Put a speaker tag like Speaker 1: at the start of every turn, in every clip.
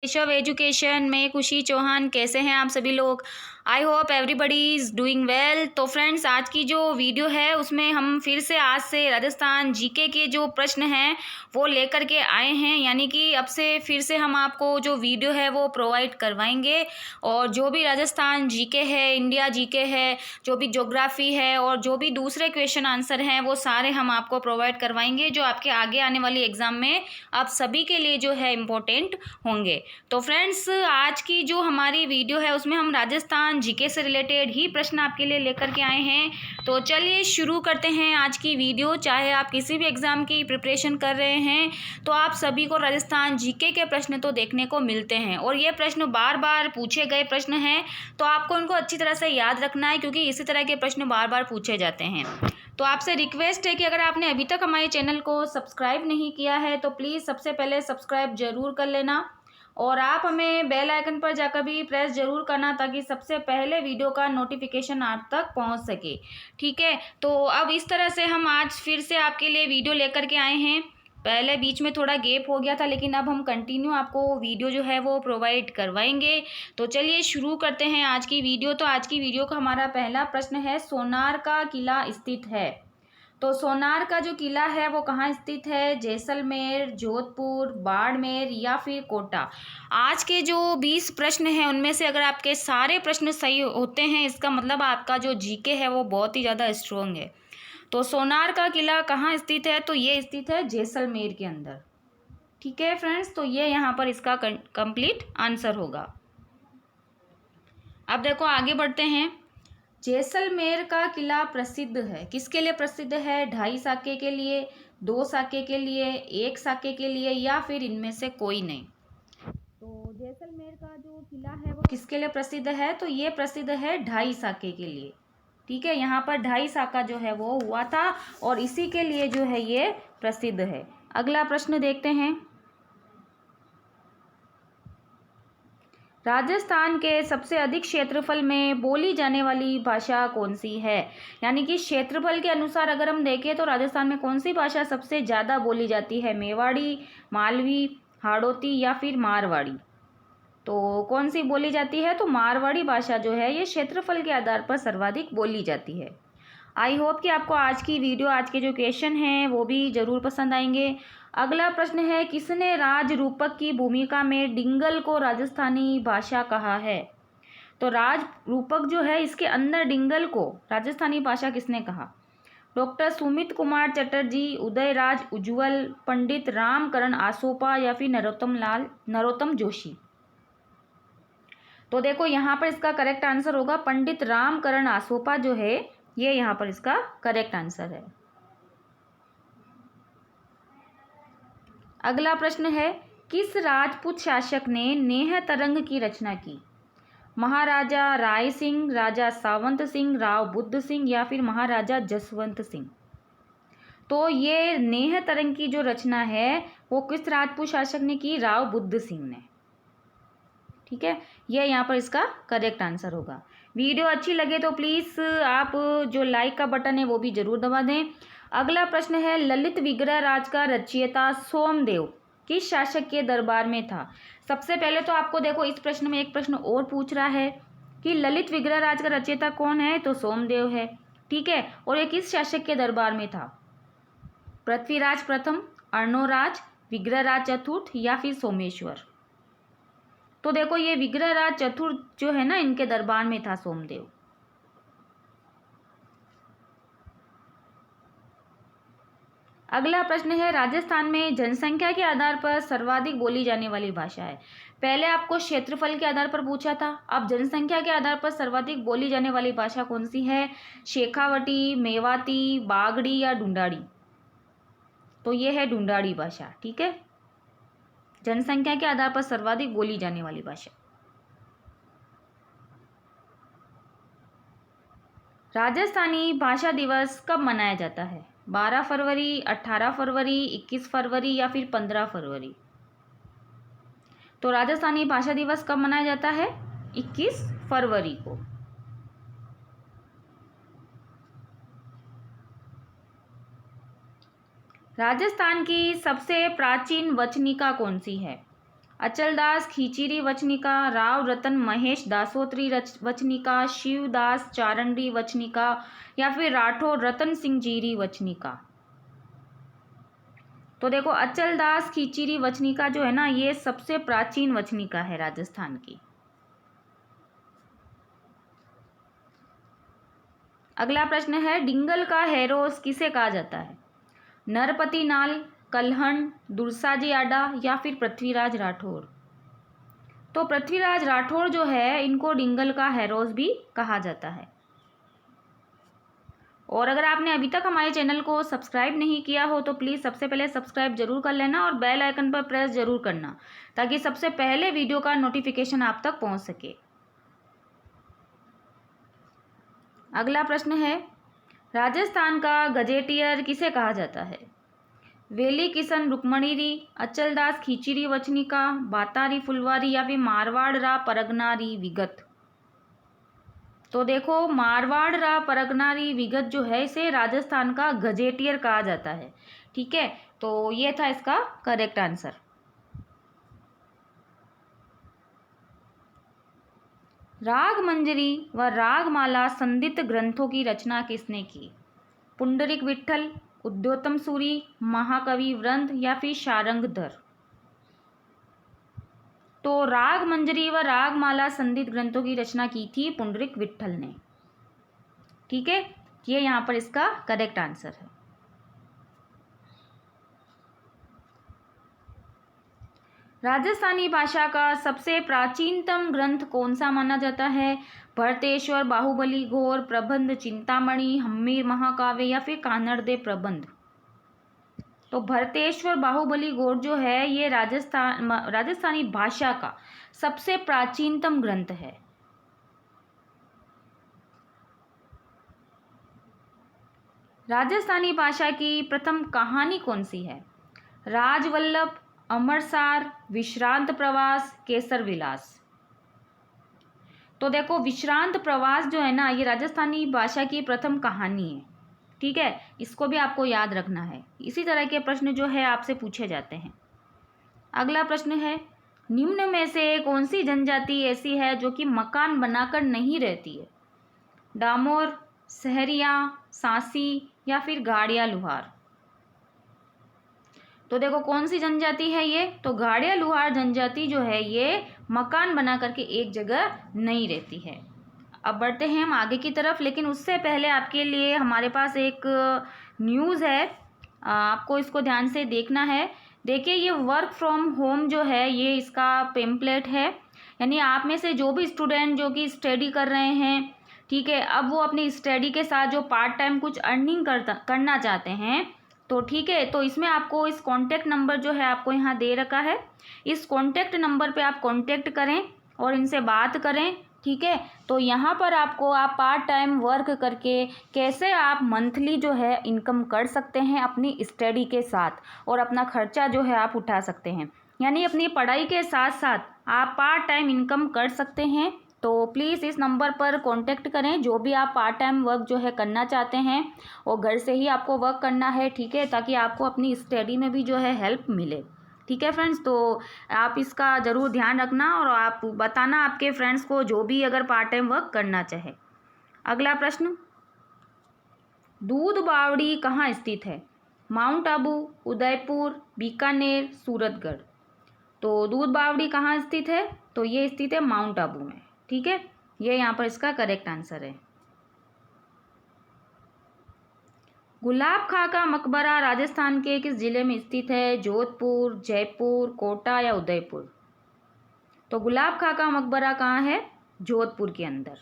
Speaker 1: Keshav education में खुशी चौहान। कैसे हैं आप सभी लोग? I hope everybody is doing well. तो फ्रेंड्स, आज की जो वीडियो है उसमें हम फिर से आज से राजस्थान जीके के जो प्रश्न हैं वो लेकर के आए हैं। यानी कि अब से फिर से हम आपको जो वीडियो है वो प्रोवाइड करवाएंगे। और जो भी राजस्थान जीके है, इंडिया जीके है, जो भी ज्योग्राफी है और जो भी दूसरे क्वेश्चन आंसर हैं वो सारे हम आपको प्रोवाइड करवाएंगे, जो आपके आगे आने वाली एग्ज़ाम में आप सभी के लिए जो है इम्पोर्टेंट होंगे। तो फ्रेंड्स, आज की जो हमारी वीडियो है उसमें हम राजस्थान जीके से रिलेटेड ही प्रश्न आपके लिए लेकर के आए हैं। तो चलिए शुरू करते हैं आज की वीडियो। चाहे आप किसी भी एग्ज़ाम की प्रिपरेशन कर रहे हैं तो आप सभी को राजस्थान जीके के प्रश्न तो देखने को मिलते हैं, और ये प्रश्न बार बार पूछे गए प्रश्न हैं, तो आपको इनको अच्छी तरह से याद रखना है क्योंकि इसी तरह के प्रश्न बार बार पूछे जाते हैं। तो आपसे रिक्वेस्ट है कि अगर आपने अभी तक हमारे चैनल को सब्सक्राइब नहीं किया है तो प्लीज़ सबसे पहले सब्सक्राइब जरूर कर लेना, और आप हमें बेल आइकन पर जाकर भी प्रेस जरूर करना ताकि सबसे पहले वीडियो का नोटिफिकेशन आप तक पहुंच सके। ठीक है, तो अब इस तरह से हम आज फिर से आपके लिए वीडियो लेकर के आए हैं। पहले बीच में थोड़ा गैप हो गया था, लेकिन अब हम कंटिन्यू आपको वीडियो जो है वो प्रोवाइड करवाएंगे। तो चलिए शुरू करते हैं आज की वीडियो। तो आज की वीडियो का हमारा पहला प्रश्न है, सोनार का किला स्थित है। तो सोनार का जो किला है वो कहाँ स्थित है? जैसलमेर, जोधपुर, बाड़मेर या फिर कोटा। आज के जो 20 प्रश्न हैं उनमें से अगर आपके सारे प्रश्न सही होते हैं, इसका मतलब आपका जो जीके है वो बहुत ही ज़्यादा स्ट्रोंग है। तो सोनार का किला कहाँ स्थित है? तो ये स्थित है जैसलमेर के अंदर। ठीक है फ्रेंड्स, तो ये यहाँ पर इसका कंप्लीट आंसर होगा। अब देखो आगे बढ़ते हैं। जैसलमेर का किला प्रसिद्ध है, किसके लिए प्रसिद्ध है? 2.5 साके के लिए, 2 साके के लिए, 1 साके के लिए या फिर इनमें से कोई नहीं। तो जैसलमेर का जो किला है वो किसके लिए प्रसिद्ध है? तो ये प्रसिद्ध है 2.5 साके के लिए। ठीक है, यहाँ पर 2.5 साका जो है वो हुआ था और इसी के लिए जो है ये प्रसिद्ध है। अगला प्रश्न देखते हैं। राजस्थान के सबसे अधिक क्षेत्रफल में बोली जाने वाली भाषा कौन सी है? यानी कि क्षेत्रफल के अनुसार अगर हम देखें तो राजस्थान में कौन सी भाषा सबसे ज़्यादा बोली जाती है? मेवाड़ी, मालवी, हाड़ौती या फिर मारवाड़ी। तो कौन सी बोली जाती है? तो मारवाड़ी भाषा जो है ये क्षेत्रफल के आधार पर सर्वाधिक बोली जाती है। आई होप कि आपको आज की वीडियो, आज के जो क्वेश्चन हैं वो भी ज़रूर पसंद आएंगे। अगला प्रश्न है, किसने राज रूपक की भूमिका में डिंगल को राजस्थानी भाषा कहा है? तो राज रूपक जो है इसके अंदर डिंगल को राजस्थानी भाषा किसने कहा? डॉक्टर सुमित कुमार चटर्जी, उदयराज उज्ज्वल, पंडित रामकरण आसोपा या फिर नरोत्तम जोशी। तो देखो यहाँ पर इसका करेक्ट आंसर होगा पंडित रामकरण आसोपा जो है, ये यहाँ पर इसका करेक्ट आंसर है। अगला प्रश्न है, किस राजपूत शासक ने नेह तरंग की रचना की? महाराजा राय सिंह, राजा सावंत सिंह, राव बुद्ध सिंह या फिर महाराजा जसवंत सिंह। तो ये नेह तरंग की जो रचना है वो किस राजपूत शासक ने की? राव बुद्ध सिंह ने। ठीक है, ये यहाँ पर इसका करेक्ट आंसर होगा। वीडियो अच्छी लगे तो प्लीज़ आप जो लाइक का बटन है वो भी ज़रूर दबा दें। अगला प्रश्न है, ललित विग्रह राज का रचयिता सोमदेव किस शासक के दरबार में था? सबसे पहले तो आपको देखो इस प्रश्न में एक प्रश्न और पूछ रहा है कि ललित विग्रह राज का रचयिता कौन है? तो सोमदेव है। ठीक है, और ये किस शासक के दरबार में था? पृथ्वीराज प्रथम, अर्णोराज, विग्रहराज चतुर्थ या फिर सोमेश्वर। तो देखो ये विग्रहराज चतुर्थ जो है ना, इनके दरबार में था सोमदेव। अगला प्रश्न है, राजस्थान में जनसंख्या के आधार पर सर्वाधिक बोली जाने वाली भाषा है। पहले आपको क्षेत्रफल के आधार पर पूछा था, अब जनसंख्या के आधार पर सर्वाधिक बोली जाने वाली भाषा कौन सी है? शेखावटी, मेवाती, बागड़ी या ढूंढाड़ी। तो ये है ढूंढाड़ी भाषा। ठीक है, जनसंख्या के आधार पर सर्वाधिक बोली जाने वाली भाषा। राजस्थानी भाषा दिवस कब मनाया जाता है? 12 फरवरी, 18 फरवरी, 21 फरवरी या फिर 15 फरवरी। तो राजस्थानी भाषा दिवस कब मनाया जाता है? 21 फरवरी को। राजस्थान की सबसे प्राचीन वचनिका कौन सी है? अचलदास खीचिरी वचनिका, राव रतन महेश दासोत्री वचनिका, शिवदास चारंडी वचनिका या फिर राठौर रतन सिंह जीरी वचनिका। तो देखो अचलदास खीचिरी वचनिका जो है ना, ये सबसे प्राचीन वचनिका है राजस्थान की। अगला प्रश्न है, डिंगल का हैरोस किसे कहा जाता है? नरपति नाल, कल्हण, दुर्साजी आडा या फिर पृथ्वीराज राठौर। तो पृथ्वीराज राठौर जो है, इनको डिंगल का हैरोस भी कहा जाता है। और अगर आपने अभी तक हमारे चैनल को सब्सक्राइब नहीं किया हो तो प्लीज़ सबसे पहले सब्सक्राइब जरूर कर लेना और बेल आइकन पर प्रेस जरूर करना, ताकि सबसे पहले वीडियो का नोटिफिकेशन आप तक पहुंच सके। अगला प्रश्न है, राजस्थान का गजेटियर किसे कहा जाता है? वेली किशन रुक्मणीरी, अचलदास खीचिरी वचनिका, बातारी फुलवारी या फिर मारवाड़ रा परगनारी विगत। तो देखो मारवाड़ रा परगनारी विगत जो है, इसे राजस्थान का गजेटियर कहा जाता है। ठीक है, तो ये था इसका करेक्ट आंसर। राग मंजरी व रागमाला संदित ग्रंथों की रचना किसने की? पुंडरीक विठल, उद्योतम सूरी, महाकवि वृंद या फिर शारंगधर। तो राग मंजरी व रागमाला संदित ग्रंथों की रचना की थी पुंडरीक विठल ने। ठीक है, ये यहाँ पर इसका करेक्ट आंसर है। राजस्थानी भाषा का सबसे प्राचीनतम ग्रंथ कौन सा माना जाता है? भरतेश्वर, बाहुबली घोर, प्रबंध चिंतामणि, हम्मीर महाकाव्य या फिर कानड़दे प्रबंध। तो भरतेश्वर बाहुबली घोर जो है, ये राजस्थानी भाषा का सबसे प्राचीनतम ग्रंथ है। राजस्थानी भाषा की प्रथम कहानी कौन सी है? राजवल्लभ, अमरसार, विश्रांत प्रवास, केसर विलास। तो देखो विश्रांत प्रवास जो है ना, ये राजस्थानी भाषा की प्रथम कहानी है। ठीक है, इसको भी आपको याद रखना है। इसी तरह के प्रश्न जो है आपसे पूछे जाते हैं। अगला प्रश्न है, निम्न में से कौन सी जनजाति ऐसी है जो कि मकान बनाकर नहीं रहती है? डामोर, सहरिया, सांसी या फिर गाड़िया लुहार। तो देखो कौन सी जनजाति है ये? तो गाड़िया लुहार जनजाति जो है, ये मकान बना करके एक जगह नहीं रहती है। अब बढ़ते हैं हम आगे की तरफ, लेकिन उससे पहले आपके लिए हमारे पास एक न्यूज़ है, आपको इसको ध्यान से देखना है। देखिए ये वर्क फ्रॉम होम जो है, ये इसका पेम्पलेट है। यानी आप में से जो भी स्टूडेंट जो कि स्टडी कर रहे हैं, ठीक है, अब वो अपनी स्टडी के साथ जो पार्ट टाइम कुछ अर्निंग करना चाहते हैं, तो ठीक है, तो इसमें आपको इस कॉन्टैक्ट नंबर जो है आपको यहाँ दे रखा है, इस कॉन्टैक्ट नंबर पे आप कॉन्टैक्ट करें और इनसे बात करें। ठीक है, तो यहाँ पर आपको आप पार्ट टाइम वर्क करके कैसे आप मंथली जो है इनकम कर सकते हैं अपनी स्टडी के साथ, और अपना खर्चा जो है आप उठा सकते हैं। यानी अपनी पढ़ाई के साथ साथ आप पार्ट टाइम इनकम कर सकते हैं। तो प्लीज़ इस नंबर पर कांटेक्ट करें, जो भी आप पार्ट टाइम वर्क जो है करना चाहते हैं, और घर से ही आपको वर्क करना है। ठीक है, ताकि आपको अपनी स्टडी में भी जो है हेल्प मिले। ठीक है फ्रेंड्स, तो आप इसका ज़रूर ध्यान रखना और आप बताना आपके फ्रेंड्स को जो भी अगर पार्ट टाइम वर्क करना चाहे। अगला प्रश्न, दूध बावड़ी कहाँ स्थित है? माउंट आबू, उदयपुर, बीकानेर, सूरतगढ़। तो दूध बावड़ी कहाँ स्थित है? तो ये स्थित है माउंट आबू में। ठीक है, ये यहाँ पर इसका करेक्ट आंसर है। गुलाब खां का मकबरा राजस्थान के किस जिले में स्थित है? जोधपुर, जयपुर, कोटा या उदयपुर। तो गुलाब खां का मकबरा कहाँ है? जोधपुर के अंदर।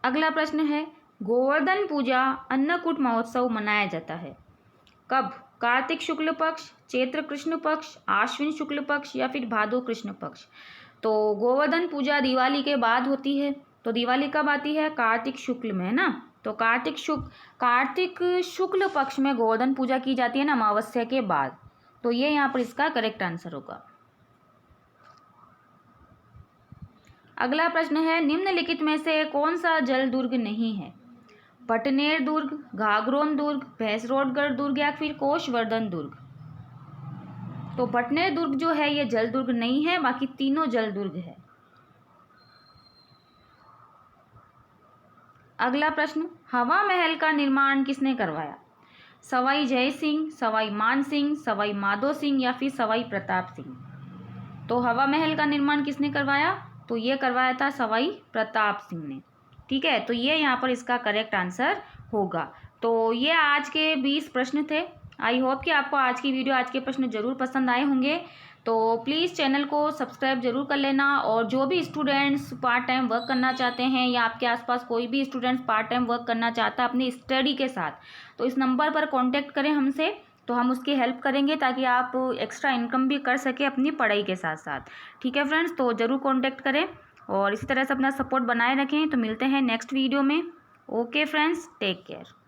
Speaker 1: अगला प्रश्न है, गोवर्धन पूजा अन्नकूट महोत्सव मनाया जाता है कब? कार्तिक शुक्ल पक्ष, चैत्र कृष्ण पक्ष, आश्विन शुक्ल पक्ष या फिर भादो कृष्ण पक्ष। तो गोवर्धन पूजा दिवाली के बाद होती है। तो दिवाली कब आती है? कार्तिक शुक्ल में, है ना। तो कार्तिक शुक्ल पक्ष में गोवर्धन पूजा की जाती है ना, अमावस्या के बाद। तो ये यहाँ पर इसका करेक्ट आंसर होगा। अगला प्रश्न है, निम्नलिखित में से कौन सा जल दुर्ग नहीं है? पटनेर दुर्ग, घाघरोन दुर्ग, भैंसरोडगढ़ दुर्ग या फिर कोशवर्धन दुर्ग। तो पटनेर दुर्ग जो है ये जल दुर्ग नहीं है, बाकी तीनों जल दुर्ग है। अगला प्रश्न, हवा महल का निर्माण किसने करवाया? सवाई जय सिंह, सवाई मान सिंह, सवाई माधो सिंह या फिर सवाई प्रताप सिंह। तो हवा महल का निर्माण किसने करवाया? तो ये करवाया था सवाई प्रताप सिंह ने। ठीक है, तो ये यहाँ पर इसका करेक्ट आंसर होगा। तो ये आज के 20 प्रश्न थे। आई होप कि आपको आज की वीडियो, आज के प्रश्न जरूर पसंद आए होंगे। तो प्लीज़ चैनल को सब्सक्राइब जरूर कर लेना। और जो भी स्टूडेंट्स पार्ट टाइम वर्क करना चाहते हैं या आपके आसपास कोई भी स्टूडेंट्स पार्ट टाइम वर्क करना चाहता है अपनी स्टडी के साथ, तो इस नंबर पर कॉन्टेक्ट करें हमसे, तो हम उसकी हेल्प करेंगे ताकि आप एक्स्ट्रा इनकम भी कर सकें अपनी पढ़ाई के साथ साथ। ठीक है फ्रेंड्स, तो ज़रूर कॉन्टेक्ट करें और इसी तरह से अपना सपोर्ट बनाए रखें। तो मिलते हैं नेक्स्ट वीडियो में। Okay friends, take care.